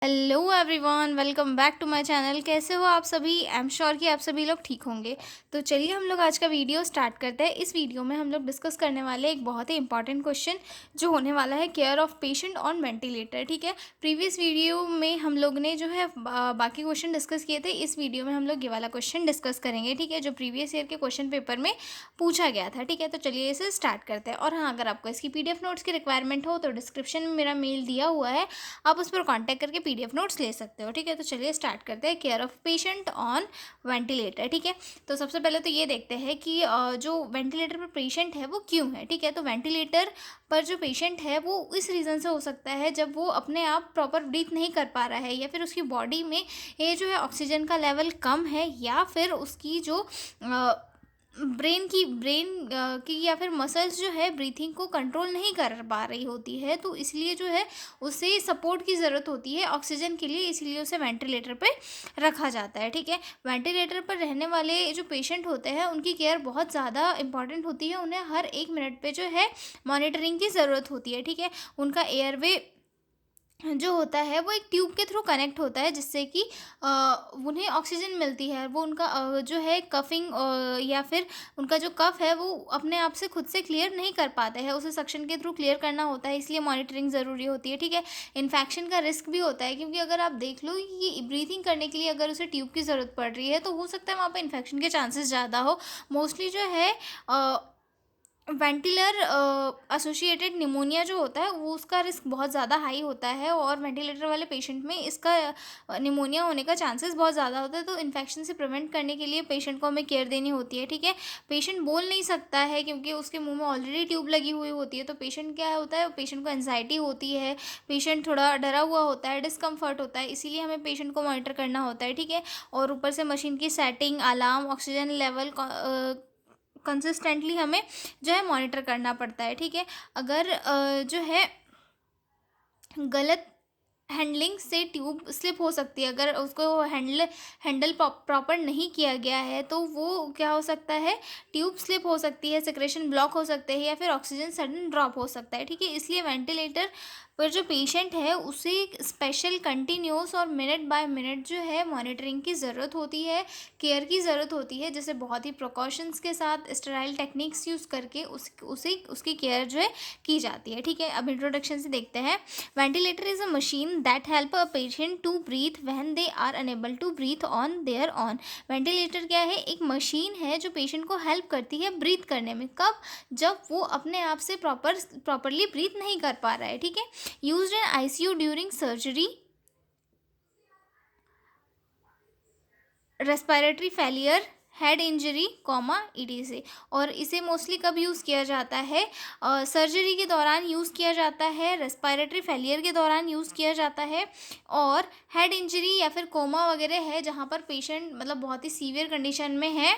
Hello everyone, welcome back to my channel. कैसे हो आप सभी? आई एम श्योर कि आप सभी लोग ठीक होंगे। तो चलिए हम लोग आज का वीडियो स्टार्ट करते हैं। इस वीडियो में हम लोग डिस्कस करने वाले हैं एक बहुत ही इंपॉर्टेंट क्वेश्चन जो होने वाला है care of patient on ventilator. ठीक है, प्रीवियस वीडियो में हम लोग ने जो है बाकी क्वेश्चन डिस्कस किए थे। इस वीडियो में हम लोग ये वाला क्वेश्चन डिस्कस करेंगे, ठीक है, जो प्रीवियस ईयर के क्वेश्चन पेपर में पूछा गया था। ठीक है, तो चलिए इसे स्टार्ट करते हैं। और हाँ, अगर आपको इसकी PDF नोट्स की रिक्वायरमेंट हो तो डिस्क्रिप्शन में मेरा मेल दिया हुआ है, आप उस पर कांटेक्ट करके PDF नोट्स ले सकते हो। ठीक है, तो चलिए स्टार्ट करते हैं। Care of patient on ventilator. ठीक है, तो सबसे पहले तो ये देखते हैं कि जो वेंटिलेटर पर पेशेंट है वो क्यों है। ठीक है, तो वेंटिलेटर पर जो पेशेंट है वो इस रीज़न से हो सकता है जब वो अपने आप प्रॉपर ब्रीथ नहीं कर पा रहा है, या फिर उसकी बॉडी में ये जो है ऑक्सीजन का लेवल कम है, या फिर उसकी जो ब्रेन की या फिर मसल्स जो है ब्रीथिंग को कंट्रोल नहीं कर पा रही होती है, तो इसलिए जो है उसे सपोर्ट की ज़रूरत होती है ऑक्सीजन के लिए, इसलिए उसे वेंटिलेटर पे रखा जाता है। ठीक है, वेंटिलेटर पर रहने वाले जो पेशेंट होते हैं उनकी केयर बहुत ज़्यादा इंपॉर्टेंट होती है। उन्हें हर 1 मिनट पे जो है मॉनिटरिंग की ज़रूरत होती है। ठीक है, उनका एयरवे जो होता है वो एक ट्यूब के थ्रू कनेक्ट होता है, जिससे कि उन्हें ऑक्सीजन मिलती है। वो उनका जो है कफिंग या फिर उनका जो कफ है वो अपने आप से खुद से क्लियर नहीं कर पाते हैं, उसे सक्शन के थ्रू क्लियर करना होता है, इसलिए मॉनिटरिंग ज़रूरी होती है। ठीक है, इन्फेक्शन का रिस्क भी होता है, क्योंकि अगर आप देख लो ये ब्रीथिंग करने के लिए अगर उसे ट्यूब की ज़रूरत पड़ रही है तो हो सकता है वहाँ पर इन्फेक्शन के चांसेस ज़्यादा हो। मोस्टली जो है वेंटिलर एसोसिएटेड निमोनिया जो होता है वो उसका रिस्क बहुत ज़्यादा हाई होता है, और वेंटिलेटर वाले पेशेंट में इसका निमोनिया होने का चांसेस बहुत ज़्यादा होता है। तो इन्फेक्शन से प्रिवेंट करने के लिए पेशेंट को हमें केयर देनी होती है। ठीक है, पेशेंट बोल नहीं सकता है क्योंकि उसके मुंह में ऑलरेडी ट्यूब लगी हुई होती है, तो पेशेंट क्या होता है, पेशेंट को एंजाइटी होती है, पेशेंट थोड़ा डरा हुआ होता है, डिस्कम्फर्ट होता है, इसीलिए हमें पेशेंट को मॉनिटर करना होता है। ठीक है, और ऊपर से मशीन की setting, alarm, oxygen level consistently हमें जो है मॉनिटर करना पड़ता है। ठीक है, अगर जो है गलत हैंडलिंग से ट्यूब स्लिप हो सकती है। अगर उसको हैंडल प्रॉपर नहीं किया गया है तो वो क्या हो सकता है, ट्यूब स्लिप हो सकती है, सेक्रेशन ब्लॉक हो सकते हैं, या फिर ऑक्सीजन सडन ड्रॉप हो सकता है। ठीक है, इसलिए वेंटिलेटर पर जो पेशेंट है उसे स्पेशल कंटिन्यूस और मिनट बाय मिनट जो है मॉनिटरिंग की ज़रूरत होती है, केयर की ज़रूरत होती है, जैसे बहुत ही प्रिकॉशंस के साथ स्टेराइल टेक्निक्स यूज़ करके उसकी केयर जो है की जाती है। ठीक है, अब इंट्रोडक्शन से देखते हैं। Ventilator is a machine that help a patient to breathe when they are unable to breathe on their own. Ventilator क्या है, एक मशीन है जो पेशेंट को हेल्प करती है ब्रीथ करने में। कब? जब वो अपने आप से प्रॉपरली ब्रीथ नहीं कर पा रहा है। ठीक है, used in ICU during surgery, respiratory failure, head injury, ETC। और इसे मोस्टली कब यूज़ किया जाता है? सर्जरी के दौरान यूज़ किया जाता है, रेस्पिरेटरी फेलियर के दौरान यूज़ किया जाता है, और हेड इंजरी या फिर कोमा वगैरह है जहाँ पर पेशेंट मतलब बहुत ही सीवियर कंडीशन में है,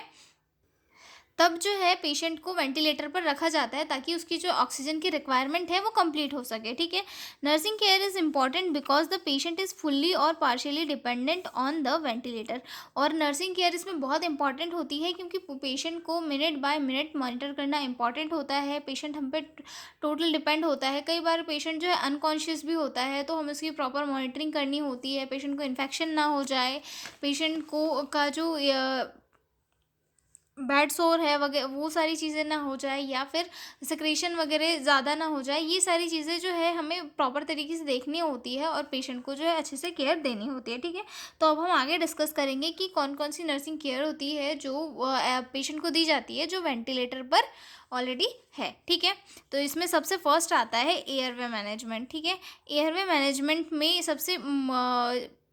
तब जो है पेशेंट को वेंटिलेटर पर रखा जाता है ताकि उसकी जो ऑक्सीजन की रिक्वायरमेंट है वो कंप्लीट हो सके। ठीक है, nursing care is important because the patient is fully और partially dependent on the ventilator. और नर्सिंग केयर इसमें बहुत इंपॉर्टेंट होती है क्योंकि पेशेंट को मिनट बाय मिनट मॉनिटर करना इंपॉर्टेंट होता है। पेशेंट हम पे टोटल डिपेंड होता है। कई बार पेशेंट जो है अनकॉन्शियस भी होता है, तो हमें उसकी प्रॉपर मॉनिटरिंग करनी होती है, पेशेंट को इन्फेक्शन ना हो जाए, पेशेंट को का जो बैड सोर है वगैरह वो सारी चीज़ें ना हो जाए, या फिर सिक्रेशन वगैरह ज़्यादा ना हो जाए। ये सारी चीज़ें जो है हमें प्रॉपर तरीके से देखनी होती है और पेशेंट को जो है अच्छे से केयर देनी होती है। ठीक है, तो अब हम आगे डिस्कस करेंगे कि कौन कौन सी नर्सिंग केयर होती है जो पेशेंट को दी जाती है जो वेंटिलेटर पर ऑलरेडी है। ठीक है, तो इसमें सबसे फर्स्ट आता है एयरवे मैनेजमेंट। ठीक है, एयरवे मैनेजमेंट में सबसे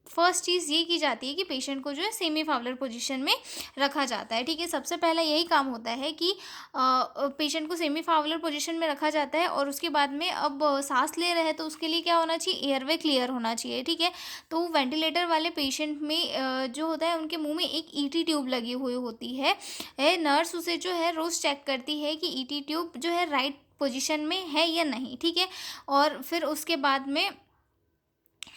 फर्स्ट चीज़ ये की जाती है कि पेशेंट को जो है सेमी फावलर पोजीशन में रखा जाता है। ठीक है, सबसे पहला यही काम होता है कि पेशेंट को सेमी फावलर पोजीशन में रखा जाता है, और उसके बाद में अब सांस ले रहे हैं तो उसके लिए क्या होना चाहिए, एयरवे क्लियर होना चाहिए। ठीक है, तो वेंटिलेटर वाले पेशेंट में जो होता है उनके मुंह में एक ET ट्यूब लगी हुई होती है। नर्स उसे जो है रोज़ चेक करती है कि ET ट्यूब जो है राइट पोजीशन में है या नहीं। ठीक है, और फिर उसके बाद में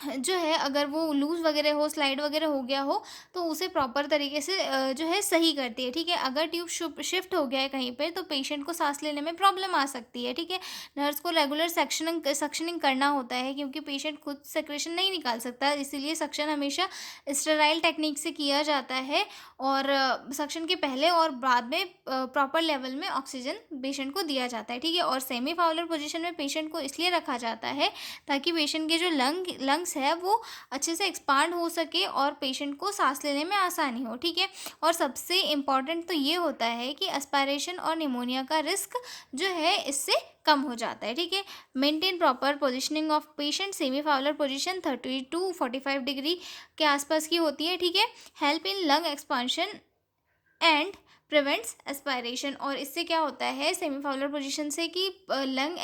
जो है अगर वो लूज़ वगैरह हो, स्लाइड वगैरह हो गया हो, तो उसे प्रॉपर तरीके से जो है सही करती है, ठीक है। अगर ट्यूब शिफ्ट हो गया है कहीं पे, तो पेशेंट को सांस लेने में प्रॉब्लम आ सकती है, ठीक है। नर्स को रेगुलर सक्शनिंग करना होता है, क्योंकि पेशेंट खुद सेक्रेशन नहीं निकाल सकता, इसीलिए सक्शन हमेशा स्टेराइल टेक्निक से किया जाता है। और सक्शन के पहले और बाद में प्रॉपर लेवल में ऑक्सीजन पेशेंट को दिया जाता है, ठीक है। और सेमी फाउलर पोजिशन में पेशेंट को इसलिए रखा जाता है ताकि पेशेंट के जो लंग्स है वो अच्छे से एक्सपांड हो सके और पेशेंट को सांस लेने में आसानी हो, ठीक है। और सबसे इम्पॉर्टेंट तो ये होता है कि एस्पायरेशन और निमोनिया का रिस्क जो है इससे कम हो जाता है, ठीक है। Maintain proper positioning of patient, semi Fowler position 30 to 45 degree के आसपास की होती है, ठीक है। Help in lung expansion and prevents aspiration. और इससे क्या होता है सेमी फाउलर पोजिशन से कि लंग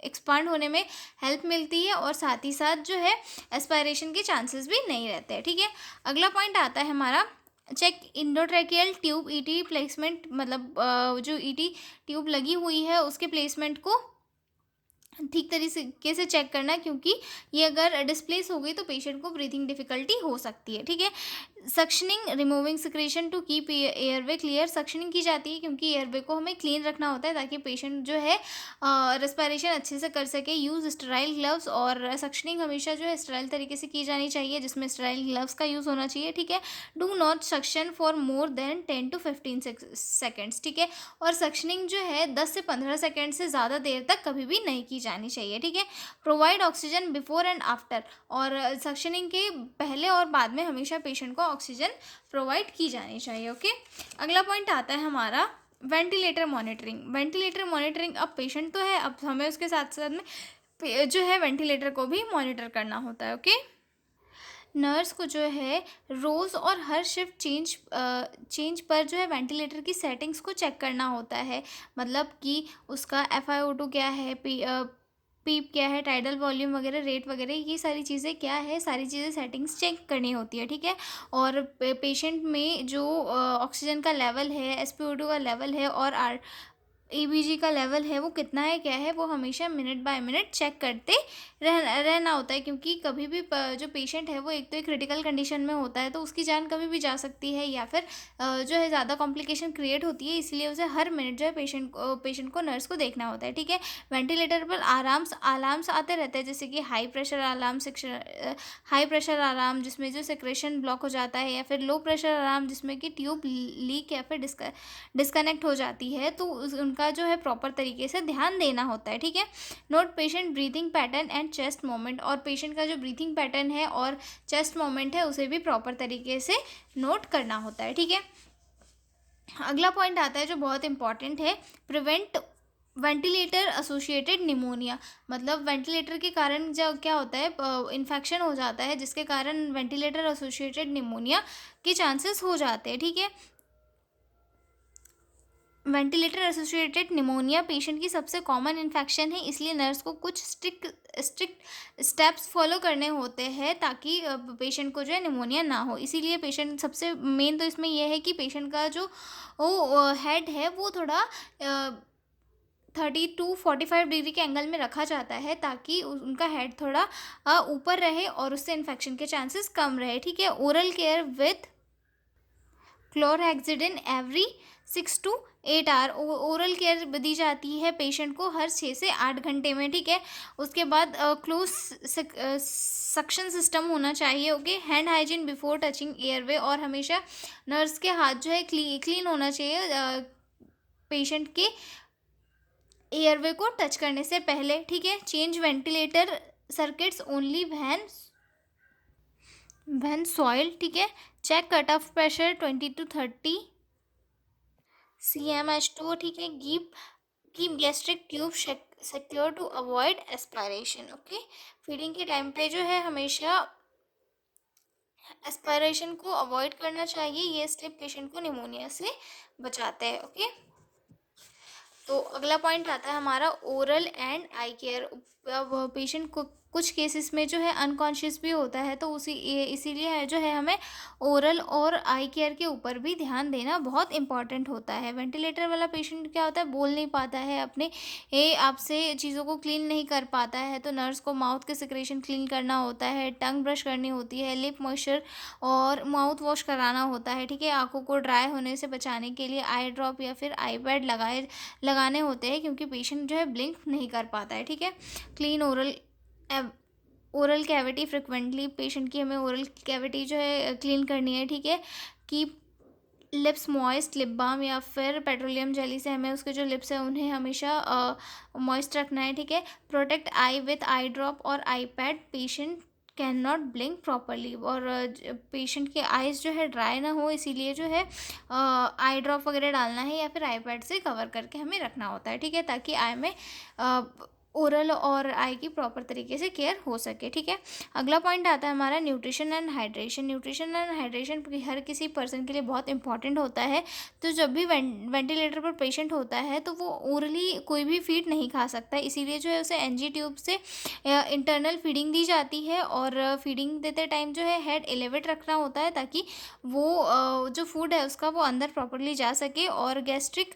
एक्सपांड होने में हेल्प मिलती है, और साथ ही साथ जो है एस्पायरेशन के चांसेस भी नहीं रहते हैं, ठीक है। अगला पॉइंट आता है हमारा चेक इंडोट्रैकियल ट्यूब, ईटी प्लेसमेंट, मतलब जो ईटी ट्यूब लगी हुई है उसके प्लेसमेंट को ठीक तरीके से चेक करना, क्योंकि ये अगर डिस्प्लेस हो गई तो पेशेंट को ब्रीथिंग डिफिकल्टी हो सकती है, ठीक है। Suctioning removing secretion to keep airway clear. Suctioning की जाती है क्योंकि एयरवे को हमें क्लीन रखना होता है ताकि पेशेंट जो है रेस्पिरेशन अच्छे से कर सके। यूज़ स्टेराइल ग्लव्स, और सक्शनिंग हमेशा जो है स्टेराइल तरीके से की जानी चाहिए, जिसमें स्टेराइल ग्लव्स का यूज़ होना चाहिए, ठीक है। Do not suction for more than 10 to 15 seconds, ठीक है। और सक्शनिंग जो है 10 से 15 सेकेंड से ज़्यादा देर तक कभी भी नहीं की जानी चाहिए, ठीक है। Provide oxygen before and after. और सक्शनिंग के पहले और बाद में हमेशा पेशेंट को ऑक्सीजन प्रोवाइड की जानी चाहिए, ओके। अगला पॉइंट आता है हमारा वेंटिलेटर मॉनिटरिंग। वेंटिलेटर मॉनिटरिंग, अब पेशेंट तो है, अब हमें उसके साथ साथ में जो है वेंटिलेटर को भी मॉनिटर करना होता है, ओके। नर्स को जो है रोज़ और हर शिफ्ट चेंज पर जो है वेंटिलेटर की सेटिंग्स को चेक करना होता है, मतलब कि उसका FiO2 क्या है, पीप क्या है, टाइडल वॉल्यूम वगैरह, रेट वगैरह, ये सारी चीज़ें क्या है, सारी चीज़ें सेटिंग्स चेक करनी होती है, ठीक है। और पेशेंट में जो ऑक्सीजन का लेवल है, SpO2 का लेवल है, और ABG का लेवल है वो कितना है, क्या है, वो हमेशा मिनट बाय मिनट चेक करते रहना होता है, क्योंकि कभी भी जो पेशेंट है वो एक तो एक क्रिटिकल कंडीशन में होता है, तो उसकी जान कभी भी जा सकती है, या फिर जो है ज़्यादा कॉम्प्लिकेशन क्रिएट होती है, इसलिए उसे हर मिनट जो है पेशेंट को नर्स को देखना होता है, ठीक है। वेंटिलेटर पर अलार्म्स आते रहते हैं, जैसे कि हाई प्रेशर अलार्म जिसमें जो सेक्रेशन ब्लॉक हो जाता है, या फिर लो प्रेशर अलार्म जिसमें कि ट्यूब लीक या फिर डिस्कनेक्ट हो जाती है, तो उनका जो है प्रॉपर तरीके से ध्यान देना होता है, ठीक है। Note patient breathing pattern and chest moment. और पेशेंट का जो ब्रीथिंग पैटर्न है और चेस्ट मोमेंट है उसे भी प्रॉपर तरीके से नोट करना होता है, ठीक है। अगला पॉइंट आता है जो बहुत इंपॉर्टेंट है, प्रिवेंट वेंटिलेटर एसोसिएटेड निमोनिया। मतलब वेंटिलेटर के कारण जो क्या होता है, इन्फेक्शन हो जाता है, जिसके कारण वेंटिलेटर एसोसिएटेड निमोनिया के चांसेस हो जाते हैं, ठीक है। वेंटिलेटर एसोसिएटेड निमोनिया पेशेंट की सबसे कॉमन इन्फेक्शन है, इसलिए नर्स को कुछ स्ट्रिक्ट स्टेप्स फॉलो करने होते हैं ताकि पेशेंट को जो है निमोनिया ना हो। इसीलिए पेशेंट सबसे मेन तो इसमें यह है कि पेशेंट का जो हेड है वो थोड़ा 30 to 45 डिग्री के एंगल में रखा जाता है, ताकि उनका हेड थोड़ा ऊपर रहे और उससे इन्फेक्शन के चांसेस कम रहे, ठीक है। Oral care with chlorhexidine every 6 to 8 hour. Oral care दी जाती है पेशेंट को हर 6 से 8 घंटे में, ठीक है। उसके बाद क्लोज सक्शन सिस्टम होना चाहिए, okay. Hand hygiene before touching airway. और हमेशा नर्स के हाथ जो है क्लीन होना चाहिए पेशेंट के एयरवे को टच करने से पहले, ठीक है। Change ventilator circuits only when soil, ठीक है। Check cut off pressure 20 to 30 CMH2, ठीक है। Keep gastric tube secure to avoid aspiration, okay. Feeding के टाइम पे जो है हमेशा एस्पायरेशन को अवॉइड करना चाहिए, ये स्टेप पेशेंट को निमोनिया से बचाते हैं, ओके। तो अगला पॉइंट आता है हमारा ओरल एंड आई केयर। अब पेशेंट को कुछ केसेस में जो है अनकॉन्शियस भी होता है, तो इसीलिए है जो है हमें ओरल और आई केयर के ऊपर भी ध्यान देना बहुत इंपॉर्टेंट होता है। वेंटिलेटर वाला पेशेंट क्या होता है, बोल नहीं पाता है, अपने आपसे चीज़ों को क्लीन नहीं कर पाता है, तो नर्स को माउथ के सिक्रेशन क्लीन करना होता है, टंग ब्रश करनी होती है, लिप मॉइस्चर और माउथ वॉश कराना होता है, ठीक है। आँखों को ड्राई होने से बचाने के लिए आई ड्रॉप या फिर आई पैड लगाने होते हैं, क्योंकि पेशेंट जो है ब्लिंक नहीं कर पाता है, ठीक है। Clean oral cavity frequently, patient की हमें ओरल कैविटी जो है क्लीन करनी है, ठीक है। Keep lips moist, lip balm या फिर पेट्रोलियम जेली से हमें उसके जो लिप्स हैं उन्हें हमेशा मॉइस्ट रखना है, ठीक है। Protect eye with eye drop और eye pad, patient can not blink properly, और पेशेंट के आइज़ जो है ड्राई ना हो, इसीलिए जो है आई ड्रॉप वगैरह डालना है या फिर आई पैड से कवर करके हमें रखना होता है, ठीक है, ताकि आई में ओरल और आई की प्रॉपर तरीके से केयर हो सके, ठीक है। अगला पॉइंट आता है हमारा nutrition and hydration. Nutrition and hydration हर किसी पर्सन के लिए बहुत इंपॉर्टेंट होता है। तो जब भी वेंटिलेटर पर पेशेंट होता है तो वो ओरली कोई भी फीड नहीं खा सकता, इसीलिए जो है उसे एनजी ट्यूब से इंटरनल फीडिंग दी जाती है, और फीडिंग देते टाइम जो है हेड एलिवेट रखना होता है, ताकि वो जो फूड है उसका वो अंदर प्रॉपरली जा सके। और गैस्ट्रिक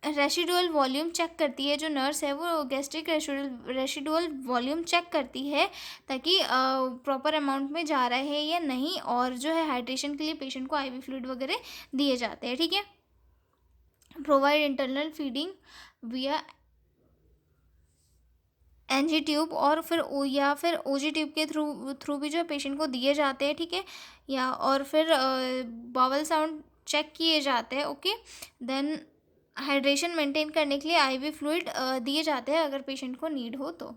रेसिडुअल वॉल्यूम चेक करती है, जो नर्स है वो गैस्ट्रिक रेसिडुअल वॉल्यूम चेक करती है, ताकि प्रॉपर अमाउंट में जा रहा है या नहीं। और जो है हाइड्रेशन के लिए पेशेंट को आईवी फ्लूइड वगैरह दिए जाते हैं, ठीक है। प्रोवाइड इंटरनल फीडिंग विया एनजी ट्यूब और फिर या फिर ओजी ट्यूब के थ्रू भी जो पेशेंट को दिए जाते हैं, ठीक है। या और फिर बावल साउंड चेक किए जाते हैं, ओके। देन हाइड्रेशन मेंटेन करने के लिए आईवी फ्लूइड दिए जाते हैं अगर पेशेंट को नीड हो तो।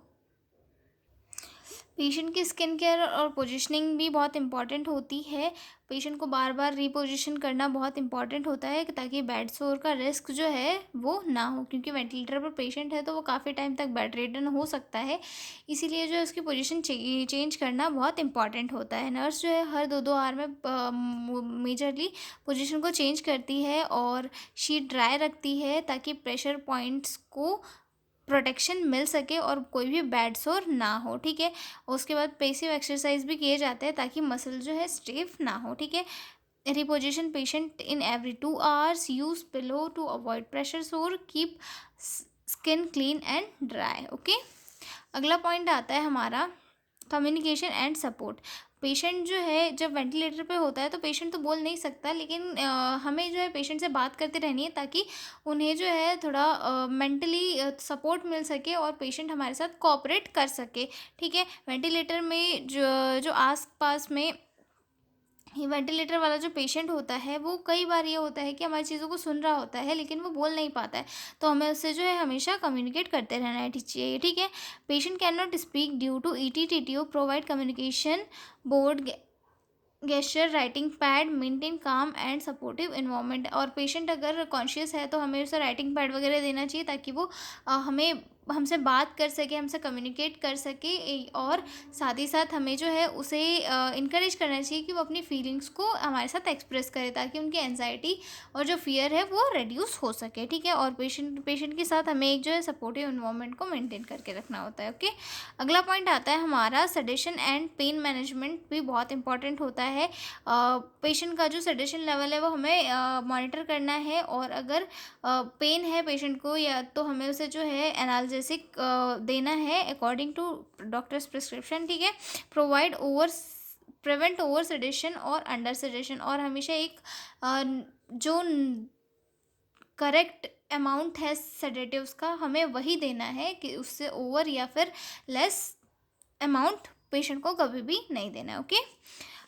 पेशेंट की स्किन केयर और पोजीशनिंग भी बहुत इंपॉर्टेंट होती है। पेशेंट को बार बार रीपोजिशन करना बहुत इंपॉर्टेंट होता है, ताकि बेड सोर का रिस्क जो है वो ना हो, क्योंकि वेंटिलेटर पर पेशेंट है तो वो काफ़ी टाइम तक बेड रिडन हो सकता है, इसीलिए जो है उसकी पोजीशन चेंज करना बहुत इंपॉर्टेंट होता है। नर्स जो है हर 2-2 आवर में मेजरली पोजीशन को चेंज करती है और शीट ड्राई रखती है, ताकि प्रेशर पॉइंट्स को प्रोटेक्शन मिल सके और कोई भी बैड सोर ना हो, ठीक है। उसके बाद पैसिव एक्सरसाइज भी किए जाते हैं, ताकि मसल जो है स्टिफ ना हो, ठीक है। Reposition patient in every 2 hours, use pillow to avoid pressure sore, keep skin clean and dry, okay. अगला पॉइंट आता है हमारा कम्युनिकेशन एंड सपोर्ट। पेशेंट जो है जब वेंटिलेटर पे होता है तो पेशेंट तो बोल नहीं सकता, लेकिन हमें जो है पेशेंट से बात करते रहनी है, ताकि उन्हें जो है थोड़ा मेंटली सपोर्ट मिल सके और पेशेंट हमारे साथ कोऑपरेट कर सके, ठीक है। वेंटिलेटर में जो जो आस पास में ये वेंटिलेटर वाला जो पेशेंट होता है वो कई बार ये होता है कि हमारी चीज़ों को सुन रहा होता है, लेकिन वो बोल नहीं पाता है, तो हमें उससे जो है हमेशा कम्युनिकेट करते रहना है चाहिए, ठीक है। Patient can not speak due to ET-TTO, provide communication board, gesture, writing pad, maintain calm and supportive environment. और पेशेंट अगर कॉन्शियस है तो हमें उसे राइटिंग पैड वगैरह देना चाहिए, ताकि वो हमें हमसे बात कर सके, हमसे कम्युनिकेट कर सके। और साथ ही साथ हमें जो है उसे इनकरेज करना चाहिए कि वो अपनी फीलिंग्स को हमारे साथ एक्सप्रेस करे, ताकि उनकी एंजाइटी और जो फियर है वो रिड्यूस हो सके, ठीक है। और पेशेंट के साथ हमें एक जो है सपोर्टिव इन्वायरमेंट को मेंटेन करके रखना होता है, ओके। अगला पॉइंट आता है हमारा सेडेशन एंड पेन मैनेजमेंट, भी बहुत इंपॉर्टेंट होता है। पेशेंट का जो सेडेशन लेवल है वो हमें मॉनिटर करना है, और अगर पेन है पेशेंट को या तो हमें उसे जो है एनाल्जेसिक देना है अकॉर्डिंग टू डॉक्टर्स प्रिस्क्रिप्शन, ठीक है। प्रिवेंट ओवर सेडेशन और अंडर सेडेशन, और हमेशा एक जो करेक्ट अमाउंट है सेडेटिव्स का हमें वही देना है, कि उससे ओवर या फिर लेस अमाउंट पेशेंट को कभी भी नहीं देना है, ओके।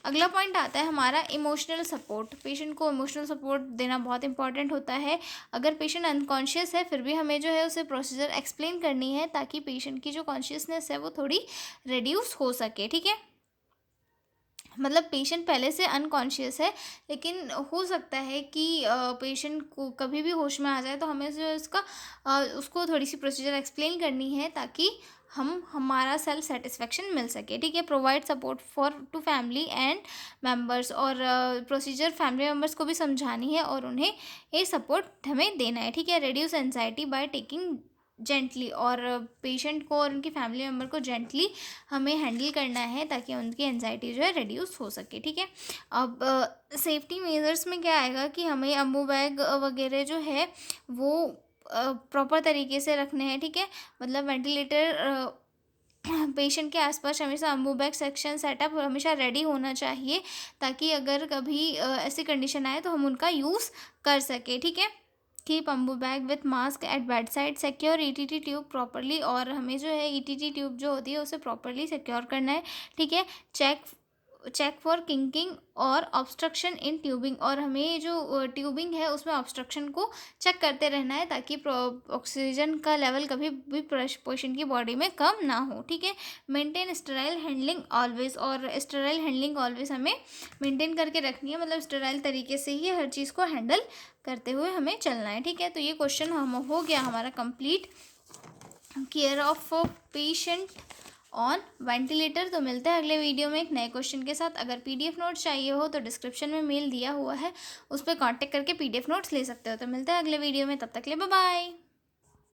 अगला पॉइंट आता है हमारा इमोशनल सपोर्ट। पेशेंट को इमोशनल सपोर्ट देना बहुत इंपॉर्टेंट होता है। अगर पेशेंट अनकॉन्शियस है फिर भी हमें जो है उसे प्रोसीजर एक्सप्लेन करनी है, ताकि पेशेंट की जो कॉन्शियसनेस है वो थोड़ी रिड्यूस हो सके, ठीक है। मतलब पेशेंट पहले से अनकॉन्शियस है, लेकिन हो सकता है कि पेशेंट को कभी भी होश में आ जाए, तो हमें जो उसको थोड़ी सी प्रोसीजर एक्सप्लेन करनी है, ताकि हमारा सेल्फ सेटिस्फेक्शन मिल सके, ठीक है। Provide support to family and members, और प्रोसीजर फैमिली मेम्बर्स को भी समझानी है और उन्हें ये सपोर्ट हमें देना है, ठीक है। Reduce anxiety by taking gently, और पेशेंट को और उनकी फैमिली मेम्बर को जेंटली हमें हैंडल करना है ताकि उनकी एंजाइटी जो है रिड्यूस हो सके, ठीक है। अब सेफ्टी मेजर्स में क्या आएगा कि हमें अम्बू बैग वगैरह जो है वो प्रॉपर तरीके से रखने हैं, ठीक है। मतलब वेंटिलेटर पेशेंट के आसपास हमेशा अम्बू बैग सेक्शन सेटअप हमेशा रेडी होना चाहिए, ताकि अगर कभी ऐसी कंडीशन आए तो हम उनका यूज़ कर सकें, ठीक है। Keep Ambu bag with mask at bed side, secure ETT tube properly, और हमें जो है ईटीटी ट्यूब जो होती है उसे प्रॉपरली सिक्योर करना है, ठीक है। चेक फॉर किंकिंग और ऑब्स्ट्रक्शन इन ट्यूबिंग, और हमें जो ट्यूबिंग है उसमें ऑब्स्ट्रक्शन को चेक करते रहना है ताकि ऑक्सीजन का लेवल कभी भी पेशेंट की बॉडी में कम ना हो, ठीक है। मेंटेन स्टेराइल हैंडलिंग ऑलवेज, और स्टेराइल हैंडलिंग ऑलवेज हमें मेंटेन करके रखनी है, मतलब स्टेराइल तरीके से ही हर चीज़ को हैंडल करते हुए हमें चलना है, ठीक है। तो ये क्वेश्चन हम हो गया हमारा complete, care of patient on ventilator. तो मिलते हैं अगले वीडियो में एक नए क्वेश्चन के साथ। अगर पीडीएफ नोट्स चाहिए हो तो डिस्क्रिप्शन में मेल दिया हुआ है, उस पर कांटेक्ट करके पीडीएफ नोट्स ले सकते हो। तो मिलते हैं अगले वीडियो में, तब तक के लिए बाय बाय।